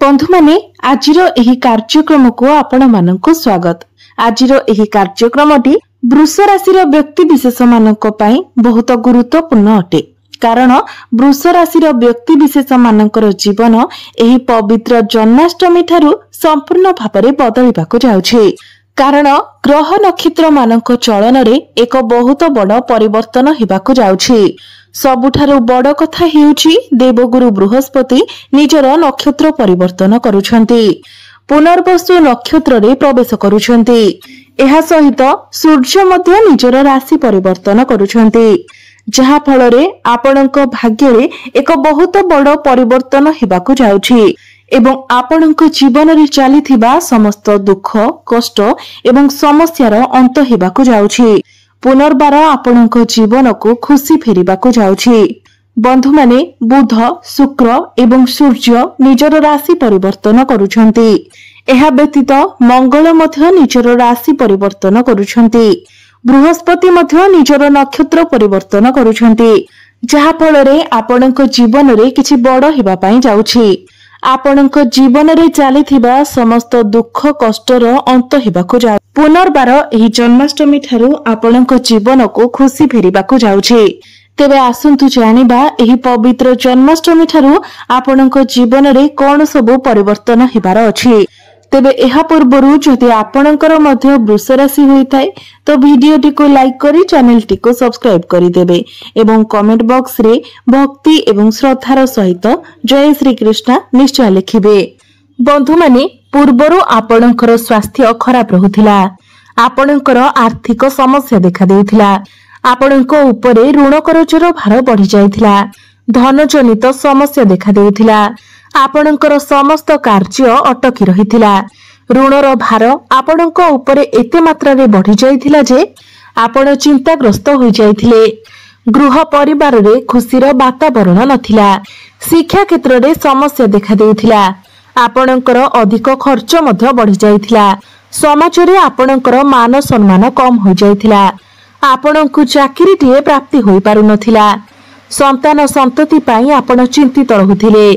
बंधु माने आजिर एही कार्यक्रम को आपण माननको स्वागत। आजिर एही कार्यक्रमटी वृष राशि व्यक्ति विशेष मानक पई बहुत गुरुत्वपूर्ण अटे, कारण वृष राशि व्यक्ति विशेष मानकर जीवन एही पवित्र जन्माष्टमी ठारू संपूर्ण भाव में बदलिबाकु जाउछि। कारण ग्रह नक्षत्र मानक चलन रे एक बहुत बड़ परिवर्तन हेबाकु जाउछि। सबुठारु बड़ कथा हेउछि देवगुरु बृहस्पति निजर नक्षत्र परिवर्तन करुछंती, पुनर्वसु नक्षत्र रे प्रवेश करुछंती। एहा सहित सूर्य मध्य निजर राशि परिवर्तन करुछंती, जहा फल रे आपणक भाग्य रे एक बहुत बड़ परिवर्तन हेबाकु जाउछि एवं आपणक जीवन रे चलीथिबा समस्त दुख कष्ट एवं समस्यार अंत हेबाकु जाउछि। पुनर्बार आपणक जीवन को खुशी फेरिबाकु जाउछि। बंधु माने बुध शुक्र एवं सूर्य निजर राशि परिवर्तन करुछंती। एहा व्यतीत मंगल मध्य निजर राशि परिवर्तन करुछंती। बृहस्पति मध्य निजर नक्षत्र परिवर्तन करुछंती, जहा फल रे आपणक जीवन रे किछि बड़ हेबा पई जाउछि। आपणक जीवन रे चलीथिबा समस्त दुख कष्टर अंत हेबाकु जाउ। पुनर्बार एही जन्माष्टमी ठारू आपणक जीवन को खुशी फेरिबाकु जाउछि। तेबे आसंतु जानिबा एही पवित्र जन्माष्टमी ठारू आपणक जीवन रे कोन सब परिवर्तन हेबार अछि। तेबे एहा पूर्वरु जदि आपणकर मध्य वृष राशि होइथाय तो वीडियोटी को लाइक करी चैनलटी को सब्सक्राइब करि देबे एवं कमेंट बॉक्स रे भक्ति एवं श्रद्धार सहित जय श्री कृष्ण निश्चय लिखिबे। बंधु माने पूर्वरु आपणकर स्वास्थ्य खराब रहुथिला, आपणकर आर्थिक समस्या देखा देउथिला, आपणक उपरे ऋण करजर भार बढ़ी जाइथिला, धन जनित समस्या देखा देउथिला, आपणकर समस्त कार्य अटकी रहिथिला, ऋणर भार आपणक उपरे एते मात्रा रे बढ़ी जाइथिला जे आपण चिंताग्रस्त होई जाइथिले। गृह परिवार रे खुशीर वातावरण नथिला, शिक्षा क्षेत्र रे समस्या देखा देउथिला, आपणकर अधिक खर्च मध्य बढ़ी जाइथिला, समाज रे आपणकर मान सम्मान कम होई जाइथिला, आपणकु चाकरी टिए प्राप्ति होई पारु नथिला, संतान संतति पई आपण चिंतित रहुथिले,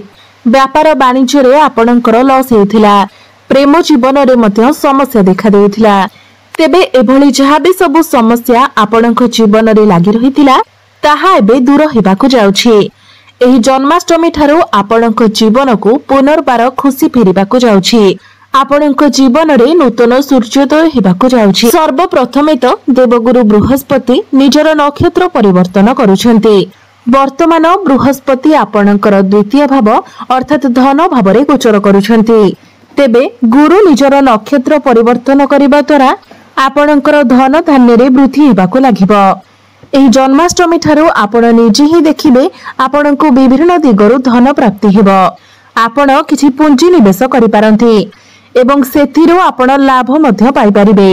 व्यापार वाणिज्य रे आपणकर लॉस हेउथिला, प्रेम जीवन रे मध्य समस्या देखा देउथिला। तेबे एभली जहा भी सब समस्या आपणक जीवन रे लागि रहिथिला ताहा एबे दूर हेबाकु जाउछि। एही जन्माष्टमी ठारू आपणक जीवन को पुनर्बार खुशी फेरिबाकु जाउछि। आपणक जीवन रे नूतन सूर्योदय हेबाकु जाउछि। सर्वप्रथमे तो देवगुरु बृहस्पति निजर नक्षत्र परिवर्तन करुछंती। वर्तमान बृहस्पति आपणकर द्वितीय भाव अर्थात धन भाव रे गोचर करुछंती। तेबे गुरु निजर नक्षत्र परिवर्तन करिबा द्वारा आपणकर धन धान्य रे वृद्धि हेबाकु लागिबो। एही जन्माष्टमी ठारू आपण निजे ही देखिबे आपणको विभिन्न दिगरु धन प्राप्ति हेबो। आपण किछि पुंजी निवेश करि पारंती एवं सेथिरु आपण लाभ मध्य पाई परिबे।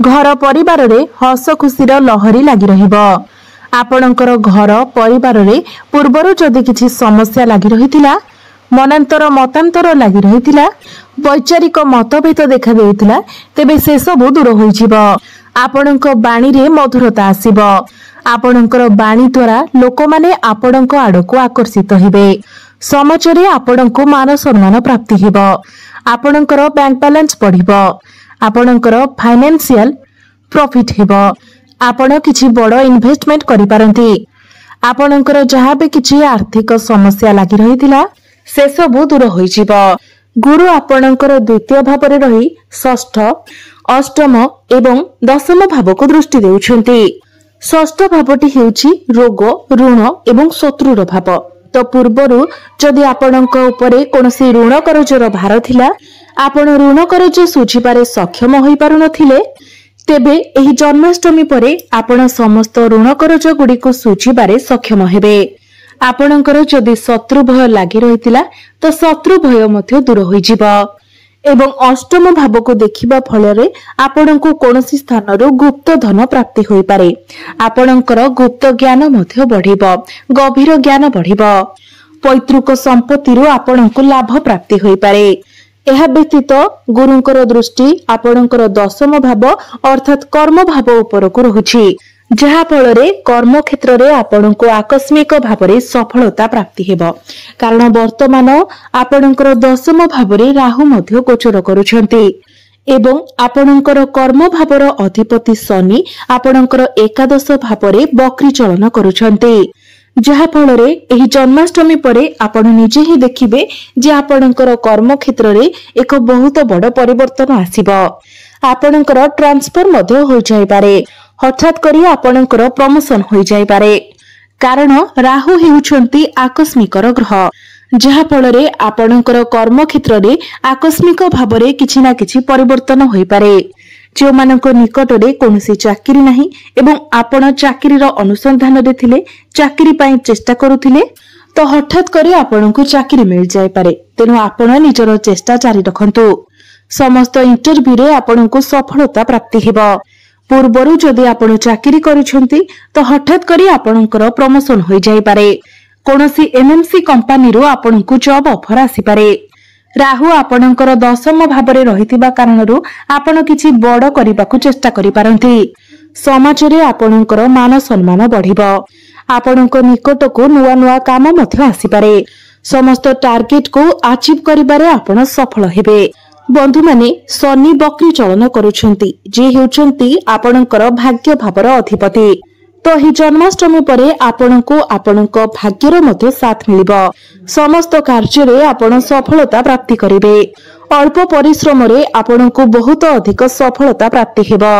घर परिवार रे हस खुशीर लहरी लागि रहिबो। आपणकर घर परिवार रे पूर्वरु जदि किछि समस्या लागि रहितिला, मनांतर मतांतर लागि रहितिला, वैचारिक मतभेद देखा देउथिला, तेबे से सब दूर होई जिवो। आपणक बाणी रे मधुरता आसीबो। आपणकर बाणी द्वारा लोक माने आपणक आडको आकर्षित हेबे। समाज रे आपणको मान सम्मान प्राप्ति हेबो। आपणकर बैंक बैलेंस बढ़िबो। आपणकर फाइनेंशियल प्रॉफिट हेबो। आपण किछि बड़ इन्वेस्टमेंट करि पारंती। आपणकर जहा भी किछि आर्थिक समस्या लागि रहितिला से सब दूर होई जिवो। गुरु आपणकर द्वितीय भाव रे रही षष्ठ अष्टम एवं दशम भाव को दृष्टि देउछंती। षष्ठ भावटी हेउछि रोग ऋण एवं शत्रुर भाव। तो पूर्वरु जदि आपणक उपरे कोनोसी ऋण करजर भार थिला, आपण ऋण करज सुझिबारे सक्षम होई पारु नथिले, तेबे एही जन्माष्टमी परे आपण समस्त ऋण करज गुडी को सुझिबारे सक्षम हेबे। आपणकर जदि शत्रु भय लागि रहितिला तो शत्रु भय मध्य दूर होई जिवो एवं अष्टम भाव को देखिबा फलरे आपणको कोनोसी स्थानरु गुप्त धन प्राप्ति होई पारे। आपणकर गुप्त ज्ञान मध्य बढ़िबो, गभीर ज्ञान बढ़िबो। पैतृक संपत्तिरु आपणको लाभ प्राप्ति होई पारे। एहा व्यतीत गुरुंकर दृष्टि आपणकर दशम भाव अर्थात कर्म भाव उपरकु रहुछि, जहा फल कर्म क्षेत्र में आपण को आकस्मिक भाव में सफलता प्राप्ति हेबो कारण वर्तमान आपणकर दशम भाव में राहु मध्य गोचर करुछंती एवं आपणकर कर्म भावर अधिपति शनि आपणकर एकादश भाव में बक्री चलन करुछंती जहा फल एही जन्माष्टमी परे आपण निजे ही देखिबे जे आपणकर कर्म क्षेत्र में एक बहुत बड़ परिवर्तन आसीबो आपणकर ट्रांसफर मध्य हो जाय पारे हठात करी आपणकर प्रमोशन हो जाय पारे कारण राहु हेउछंती आकस्मिकर ग्रह जहा फल आपणकर कर्म क्षेत्र में आकस्मिक भाव में किछि ना किछि परिवर्तन होई पारे जो मानक निकट में कौनसी चाकरी नहीं एवं आपण चाकरीर अनुसंधान रे थिले चाकरी पाई चेष्टा करुथिले तो हठात करी आपणको चाकरी मिल जाय पारे तेनु आपण निजर चेष्टा जारी रखंतु समस्त इंटरव्यू रे आपणको सफलता प्राप्ति हेबो पूर्वरु जदि आपण चाकरी करिसंती तो हठात करी आपणकर प्रमोशन होई जाय पारे कोनोसी एमएनसी कंपनी रो आपणको जॉब ऑफर आसी पारे राहु आपणकर दशम भाव में रहितिबा कारणरू आपण किछि बड़ करबाकू चेष्टा करि पारंती समाज रे आपणकर मान सम्मान बढ़िबो आपणक निकट को नुआ नुआ काम मध्य आसी पारे समस्त टार्गेट को अचीव करिबारे आपण सफल हेबे बंधु माने शनि बक्री चलन करूछंती जे हेउछंती आपणकर भाग्य भावर अधिपति तो ही जन्माष्टमी परे आपणको आपणक भाग्यर मध्य साथ मिलिबो समस्त कार्य रे आपण सफलता प्राप्ति करिवे अल्प परिश्रम रे आपणको बहुत अधिक सफलता प्राप्ति हेबो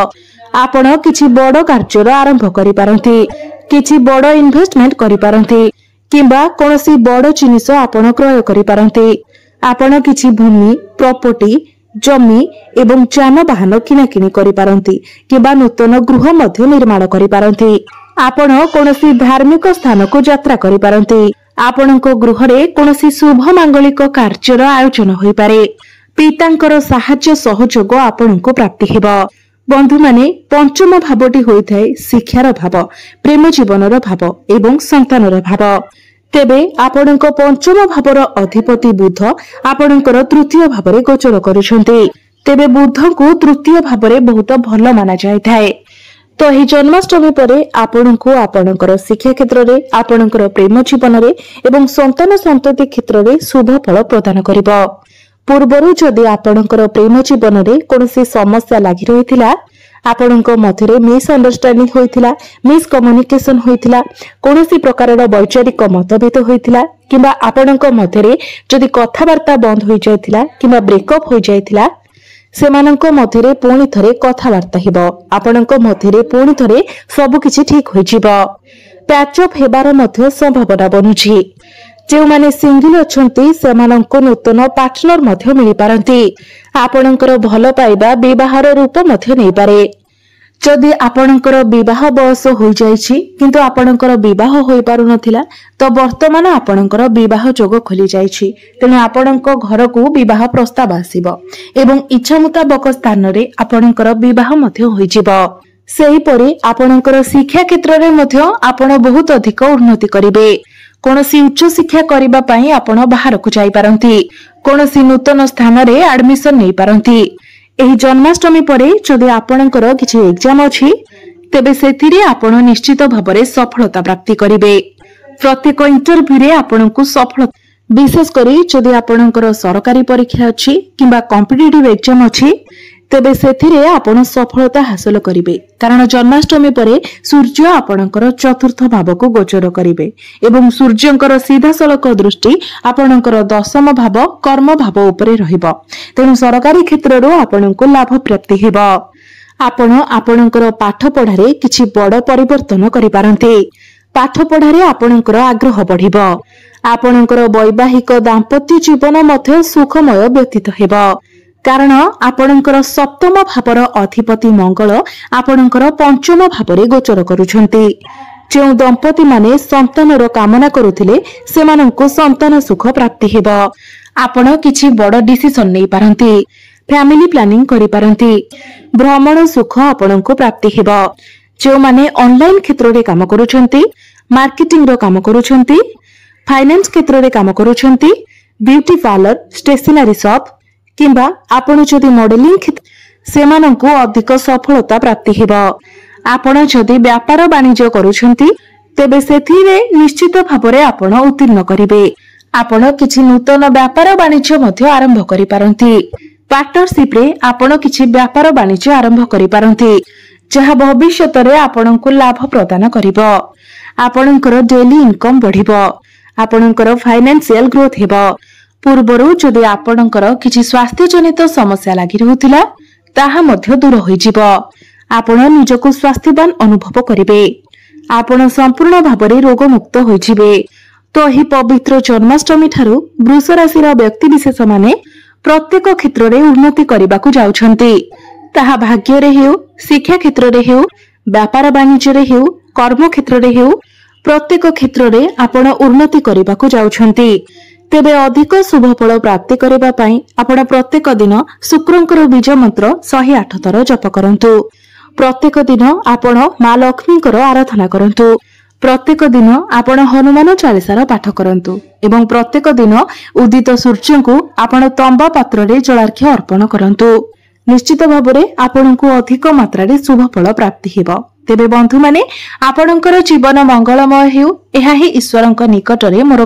आपण किछि बड़ कार्य आरंभ करि पारंती किछि बड़ इन्वेस्टमेंट करि पारंती किबा कोनोसी बड़ जिनिस आपण क्रय करि पारंती आपण किछि भूमि प्रॉपर्टी जमी एवं जानवाहन किणाकिणी करि पारंती किबा नूतन गृह मध्य निर्माण करि पारंती आपण कोनोसी धार्मिक स्थान को यात्रा करि पारंती आपणको गृह रे कोनोसी शुभ मांगलिक कार्यर आयोजन होई पारे पितांकर सहाय्य सहयोग आपणको प्राप्ति हेबो बंधु माने पंचम भावटी होइथाय शिक्षार भाव प्रेम जीवनर भाव एवं संतानर भाव तेबे आपणक पंचम भावर अधिपति बुध आपणकर तृतीय भाव में गोचर करुछंती तेबे बुध को तृतीय भाव में बहुत भल माना जायथाय तो ही जन्माष्टमी परे आपणको आपणकर शिक्षा क्षेत्र में आपणकर प्रेम जीवन में एवं संतान संतति क्षेत्र में शुभ फल प्रदान करिबो पूर्वरु जदि आपणकर प्रेम जीवन में कोनोसी समस्या लागि रहिथिला आपणको मध्यरे मिसअंडरस्टैंडिंग होइथिला मिसकम्युनिकेशन होइथिला कोनोसी प्रकारर वैचारिक मतभेद होइथिला किबा आपणको मध्यरे जदि कथावार्ता बंद होई जायथिला किबा ब्रेकअप होई जायथिला सेमानंको मध्यरे पुणी थरे कथावार्ता हेबो आपणको मध्यरे पुणी थरे सब किछि ठीक होई जिवो पैचअप हेबार मध्य संभावना बनुछि जो माने सिंगल अछंती सेमानंको नूतन पार्टनर मध्य मिली पारंती आपणकर भल पाइबा विवाहर रूप मध्य नै पारे जदि आपणकर विवाह बयस हो जाइछि किंतु आपणकर विवाह होई पारु नथिला तो वर्तमान आपणकर विवाह जोग खोली जाइछि तेनु आपणको घर को विवाह प्रस्ताव आसीबो एवं इच्छा मुताबक स्थान रे आपणकर विवाह मध्य होई जिवो सेही परे आपणकर शिक्षा क्षेत्र रे मध्य आपण बहुत अधिक उन्नति करिवे कोनोसी उच्च शिक्षा करिबा पई आपण बाहर को जाई पारंती कोनोसी नूतन स्थान रे एडमिशन नै पारंती एही जन्माष्टमी परे जदि आपणकर किछि एग्जाम अछि तेबे सेथिरे आपण निश्चित भाबरे सफलता प्राप्ति करिवे प्रत्येक इंटरव्यू रे आपणको सफल विशेष करी जदि आपणकर सरकारी परीक्षा अछि किबा कॉम्पिटिटिव एग्जाम अछि तेबे सेथिरे आपण सफलता हासिल करिवे कारण जन्माष्टमी परे सूर्य आपणकर चतुर्थ भाव को गोचर करिवे एवं सूर्यंकर सीधा सलक दृष्टि आपणकर दशम भाव कर्म भाव उपरे रहिबो तेनु सरकारी क्षेत्ररो आपणको लाभ प्राप्ति हेबो आपण आपणकर पाठ पढारे किछि बड़ परिवर्तन करि पारंते पाठ पढारे आपणकर आग्रह बढ़िबो आपणकर वैवाहिक दाम्पत्य जीवन मध्य सुखमय व्यतीत हेबो कारण आपणकर सप्तम भावर अधिपति मंगल आपणकर पंचम भावरे गोचर करुछंती जो दंपति माने संतानर कामना करुथिले सेमानंको संतान सुख प्राप्ति हेबो आपण किछि बड़ डिसिजन नै पारंती फैमिली प्लानिंग करि पारंती भ्रमण सुख आपणको प्राप्ति हेबो जो माने ऑनलाइन क्षेत्र रे काम करुछंती मार्केटिंग रो काम करुछंती फाइनेंस क्षेत्र रे काम करुछंती ब्यूटी पार्लर स्टेशनरी शॉप किंबा आपण जदि मॉडलिंग सेमानंको अधिक सफलता प्राप्ति हेबो आपण जदि व्यापार वाणिज्य करूछंती तेबे सेथिरे निश्चित भाबरे आपण उत्तीर्ण करिवे। आपण किछि नूतन व्यापार वाणिज्य मध्य आरंभ करि पारंती। पार्टनरशिप रे आपण किछि व्यापार वाणिज्य आरंभ करि पारंती जहा भविष्यत रे आपणको लाभ प्रदान करिवो। आपणकर डेली इनकम बढ़िवो। आपणकर फाइनेंशियल ग्रोथ हेबो। पूर्वरु जदि आपणकर किछि स्वास्थ्य जनित समस्या लागि रहउतिला ताहा मध्य दूर होई जिवो। आपण निजको स्वास्थ्यवान अनुभव करिवे। आपण संपूर्ण भाबरे रोग मुक्त होई जिवे। तो ही पवित्र जन्माष्टमी ठारू वृष राशि व्यक्ति विशेष माने प्रत्येक क्षेत्र रे उन्नति करबाकू जाउछंती। ताहा भाग्य रे हेउ, शिक्षा क्षेत्र रे हेउ, व्यापार वाणिज्य रे हेउ, कर्म क्षेत्र रे हेउ, प्रत्येक क्षेत्र रे आपण उन्नति करबाकू जाउछंती। तेबे अधिक शुभ फल प्राप्ति करबा पई आपण प्रत्येक दिन शुक्रंकर बीज मंत्र 108 थर जप करंतु। प्रत्येक दिन आपण मां लक्ष्मीकर आराधना करंतु। प्रत्येक दिन आपण हनुमान चालीसार पाठ करंतु एवं प्रत्येक दिन उदित सूर्य को आपण तंबा पात्र रे जलार्घ्य अर्पण करंतु। निश्चित भाबरे आपनकु अधिक मात्रा रे शुभ फल प्राप्ति हेबो। तेबे बंधु माने आपणकर जीवन मंगलमय हेउ एहा ही ईश्वरंक निकट रे मोर